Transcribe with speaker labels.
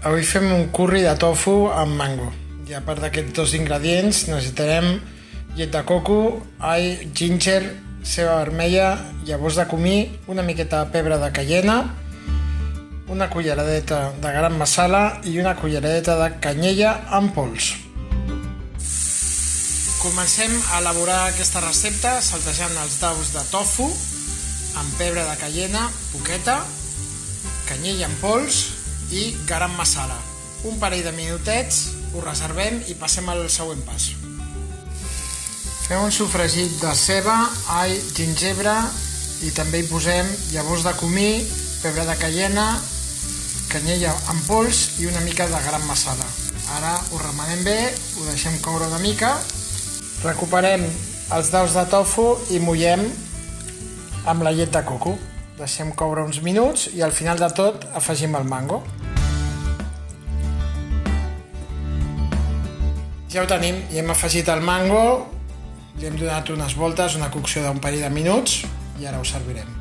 Speaker 1: Avui fem un curri de tofu amb mango. I a part d'aquests dos ingredients necessitarem llet de coco, all, ginger, ceba vermella, llavors de comí, una miqueta de pebre de cayena, una culleradeta de garam masala i una culleradeta de canyella en pols. Comencem a elaborar aquesta recepta saltejant els daus de tofu amb pebre de cayena, poqueta, canyella en pols i garam masala. Un parell de minutets, ho reservem i passem al següent pas. Fem un sofregit de ceba, all, gingebre i també hi posem llavors de comí, pebre de cayena, canyella en pols i una mica de garam masala. Ara ho remenem bé, ho deixem coure una mica, recuperem els daus de tofu i mullem amb la llet de coco. Deixem coure uns minuts i al final de tot afegim el mango. Ja ho tenim, hi hem afegit el mango, li hem donat unes voltes, una cocció d'un parell de minuts i ara ho servirem.